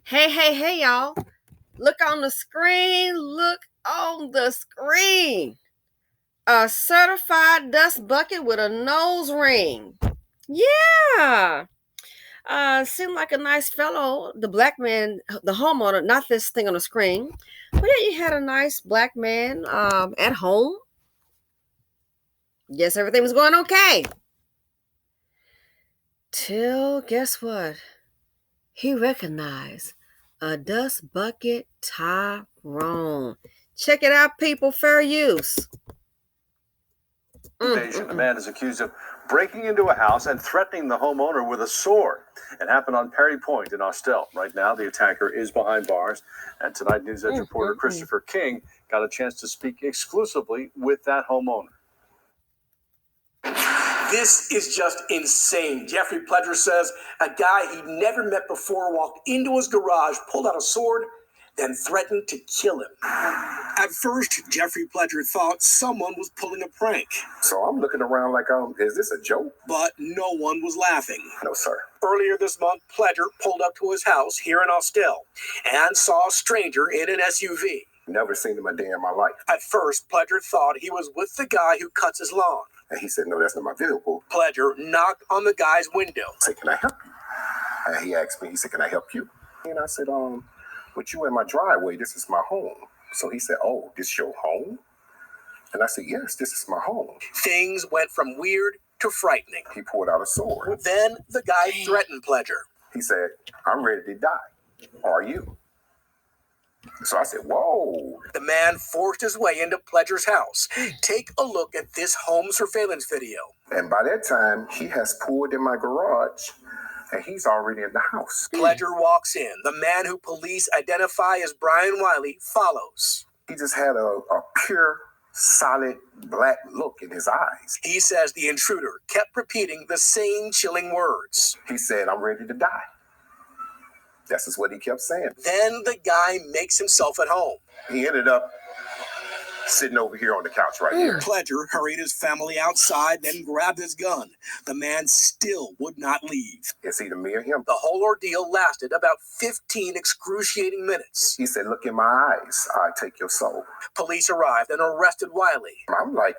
Hey, y'all. Look on the screen. Look on the screen. A certified dust bucket with a nose ring. Yeah. Seemed like a nice fellow, the black man, the homeowner, not this thing on the screen. But yeah, you had a nice black man at home. Guess everything was going okay. Till guess what? He recognized a dust bucket Tyrone. Check it out, people. Fair use. Invasion. The man is accused of breaking into a house and threatening the homeowner with a sword. It happened on Perry Point in Austell. Right now, the attacker is behind bars. And tonight, News Edge reporter Christopher King got a chance to speak exclusively with that homeowner. This is just insane. Jeffrey Pledger says a guy he'd never met before walked into his garage, pulled out a sword, then threatened to kill him. At first, Jeffrey Pledger thought someone was pulling a prank. So I'm looking around like, is this a joke? But no one was laughing. No, sir. Earlier this month, Pledger pulled up to his house here in Austell and saw a stranger in an SUV. Never seen him a day in my life. At first, Pledger thought he was with the guy who cuts his lawn. And he said, no, that's not my vehicle. Pledger knocked on the guy's window. I said, can I help you? And he asked me, he said, can I help you? And I said, but you in my driveway, this is my home. So he said, oh, this your home? And I said, yes, this is my home. Things went from weird to frightening. He pulled out a sword. Then the guy threatened Pledger. He said, I'm ready to die. Are you? So I said, whoa. The man forced his way into Pledger's house. Take a look at this home surveillance video. And by that time, he has pulled in my garage, and he's already in the house. Pledger walks in. The man who police identify as Brian Wiley follows. He just had a pure, solid black look in his eyes. He says the intruder kept repeating the same chilling words. He said, I'm ready to die. That's just what he kept saying. Then the guy makes himself at home. He ended up sitting over here on the couch right here. Pledger hurried his family outside, then grabbed his gun. The man still would not leave. It's either me or him. The whole ordeal lasted about 15 excruciating minutes. He said, look in my eyes. I take your soul. Police arrived and arrested Wiley. I'm like,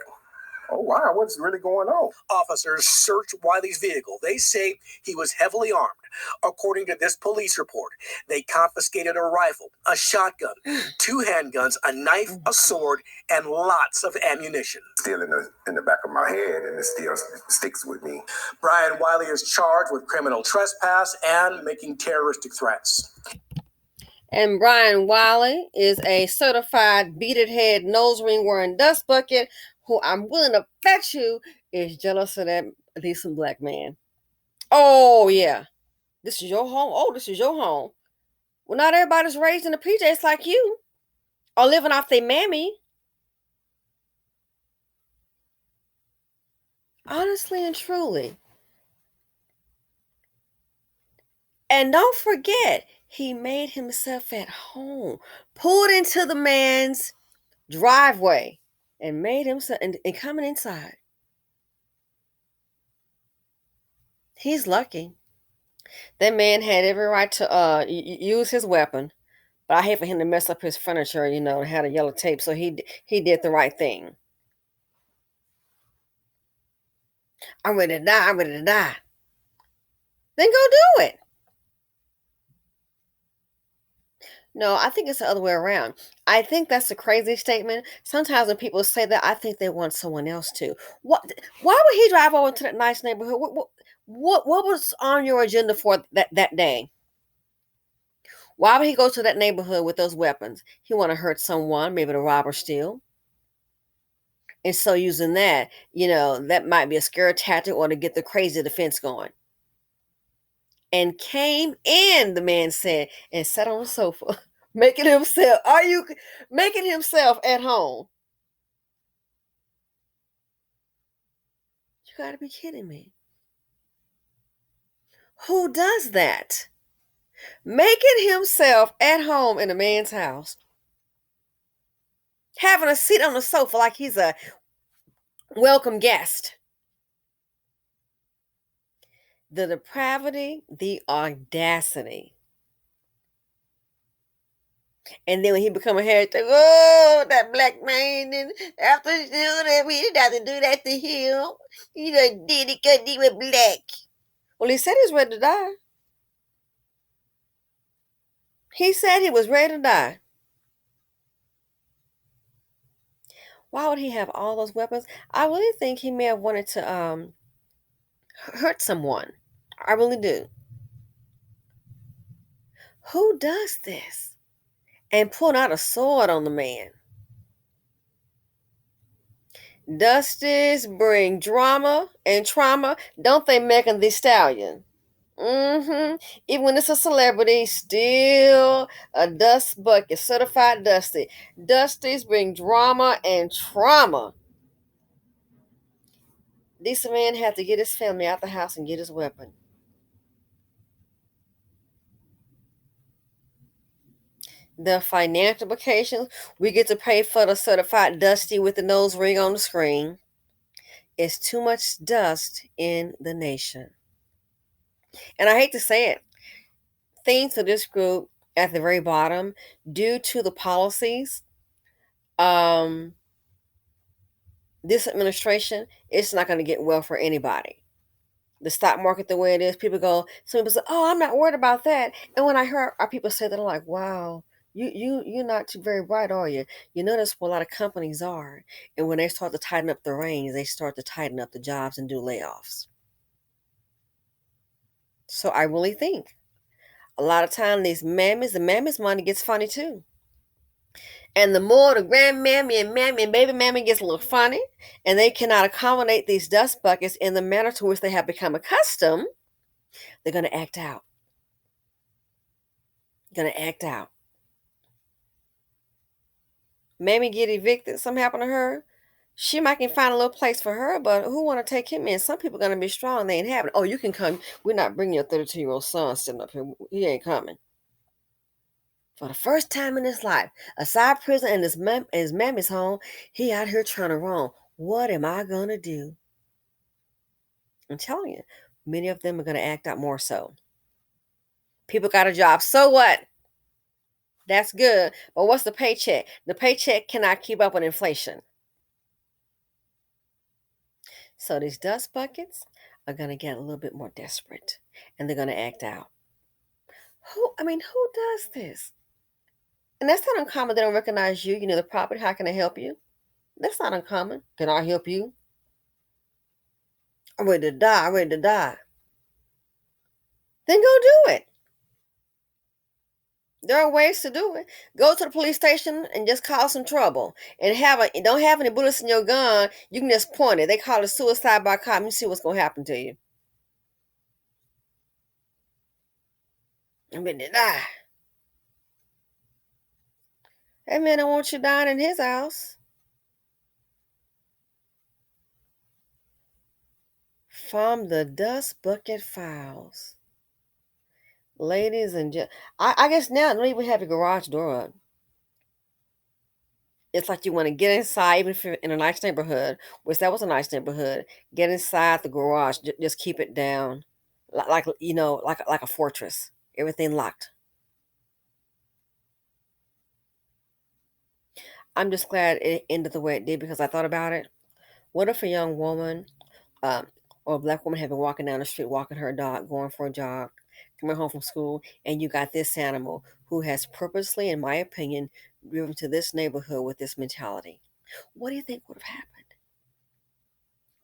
oh, wow, what's really going on? Officers searched Wiley's vehicle. They say he was heavily armed. According to this police report, they confiscated a rifle, a shotgun, 2 handguns, a knife, a sword, and lots of ammunition. Still in the back of my head, and it still sticks with me. Brian Wiley is charged with criminal trespass and making terroristic threats. And Brian Wiley is a certified beaded head, nose ring wearing dust bucket who I'm willing to bet you is jealous of that decent black man. Oh, yeah. This is your home? Oh, this is your home. Well, not everybody's raised in the PJs like you or living off their mammy. Honestly and truly. And don't forget, he made himself at home, pulled into the man's driveway and made himself and coming inside. He's lucky. That man had every right to use his weapon, but I hate for him to mess up his furniture, had a yellow tape, so he did the right thing. I'm ready to die. I'm ready to die. Then go do it. No, I think it's the other way around. I think that's a crazy statement. Sometimes when people say that, I think they want someone else to. Why would he drive over to that nice neighborhood? What was on your agenda for that day? Why would he go to that neighborhood with those weapons? He want to hurt someone, maybe to rob or steal. And so using that, that might be a scare tactic or to get the crazy defense going. And came in, the man said, and sat on the sofa, making himself at home? You gotta be kidding me. Who does that? Making himself at home in a man's house. Having a seat on the sofa like he's a welcome guest. The depravity, the audacity. And then when he become a heretic, oh, that black man, and after do that, we didn't have to do that to him. He done did it because he was black. Well, he said he was ready to die. He said he was ready to die. Why would he have all those weapons? I really think he may have wanted to hurt someone. I really do. Who does this? And pulling out a sword on the man. Does this bring drama and trauma? Don't they, Megan Thee Stallion? Even when it's a celebrity, still a dust bucket, certified dusty. Dusties bring drama and trauma. This man had to get his family out the house and get his weapon. The financial implications, we get to pay for the certified dusty with the nose ring on the screen. It's too much dust in the nation. And I hate to say it, things for this group at the very bottom, due to the policies, um, this administration, it's not going to get well for anybody. The stock market the way it is, some people say, "Oh, I'm not worried about that." And when I heard our people say that, I'm like, "Wow, you're not too very bright, are you?" You notice what a lot of companies are, and when they start to tighten up the reins, they start to tighten up the jobs and do layoffs. So I really think a lot of time the mammies money gets funny too. And the more the grandmammy and mammy and baby mammy gets a little funny, and they cannot accommodate these dust buckets in the manner to which they have become accustomed, they're going to act out. Going to act out. Mammy get evicted, something happened to her. She might can find a little place for her, but who want to take him in? Some people are going to be strong. They ain't having it. Oh, you can come. We're not bringing your 32-year-old son sitting up here. He ain't coming. For the first time in his life, aside prison and his mammy's home, he out here trying to roam. What am I going to do? I'm telling you, many of them are going to act out more so. People got a job. So what? That's good. But what's the paycheck? The paycheck cannot keep up with inflation. So these dust buckets are going to get a little bit more desperate and they're going to act out. Who does this? And that's not uncommon. They don't recognize you. You know the property. How can I help you? That's not uncommon. Can I help you? I'm ready to die. I'm ready to die. Then go do it. There are ways to do it. Go to the police station and just cause some trouble. And don't have any bullets in your gun. You can just point it. They call it suicide by cop. You see what's gonna happen to you. I'm ready to die. That man don't want you dying in his house. From the Dust Bucket Files. Ladies and gentlemen, I guess now don't even have your garage door up. It's like you want to get inside, even if you're in a nice neighborhood, which that was a nice neighborhood, get inside the garage, just keep it down. Like a fortress. Everything locked. I'm just glad it ended the way it did because I thought about it. What if a young woman um, or a black woman had been walking down the street, walking her dog, going for a jog, coming home from school, and you got this animal who has purposely, in my opinion, driven to this neighborhood with this mentality? What do you think would have happened?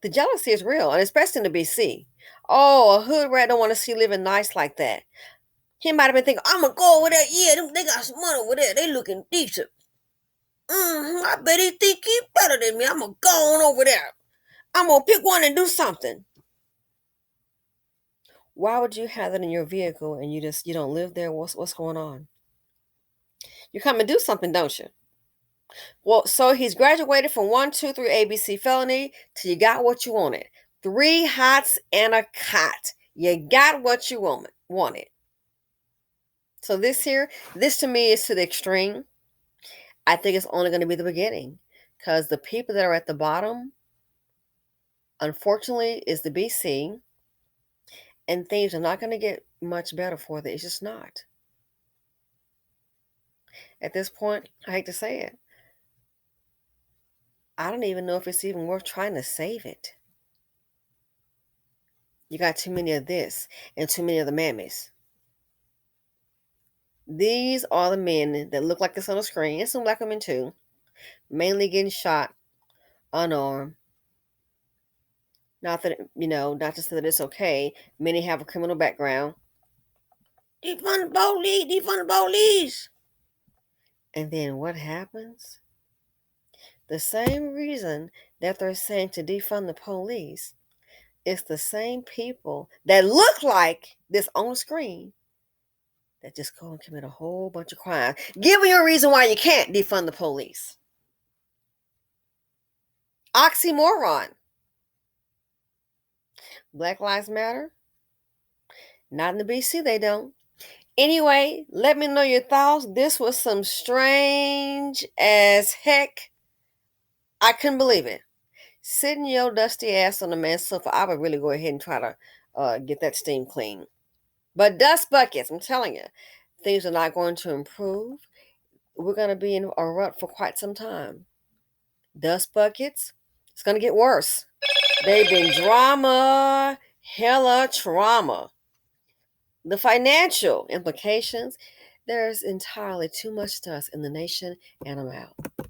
The jealousy is real, and especially in the BC. Oh, a hood rat don't want to see living nice like that. He might have been thinking, I'm gonna go over there. Yeah, they got some money over there. They looking decent. I bet he think he better than me. I'm gonna go on over there. I'm gonna pick one and do something. Why would you have that in your vehicle and you don't live there? What's going on? You come and do something, don't you? Well, so he's graduated from 1, 2, 3 ABC felony till you got what you wanted. 3 hots and a cot. You got what you wanted. So this to me is to the extreme. I think it's only going to be the beginning because the people that are at the bottom, unfortunately, is the BC, and things are not going to get much better for them. It's just not. At this point, I hate to say it, I don't even know if it's even worth trying to save it. You got too many of this and too many of the mammies. These are the men that look like this on the screen, and some black women too, mainly getting shot unarmed. Not that, not to say that it's okay. Many have a criminal background. Defund the police, defund the police. And then what happens? The same reason that they're saying to defund the police is the same people that look like this on the screen that just go and commit a whole bunch of crimes. Give me a reason why you can't defund the police. Oxymoron. Black Lives Matter? Not in the BC, they don't. Anyway, let me know your thoughts. This was some strange as heck. I couldn't believe it. Sitting your dusty ass on the man's sofa, I would really go ahead and try to get that steam clean. But dust buckets, I'm telling you, things are not going to improve. We're going to be in a rut for quite some time. Dust buckets, it's going to get worse. They've been drama, hella trauma. The financial implications, there's entirely too much dust in the nation, and I'm out.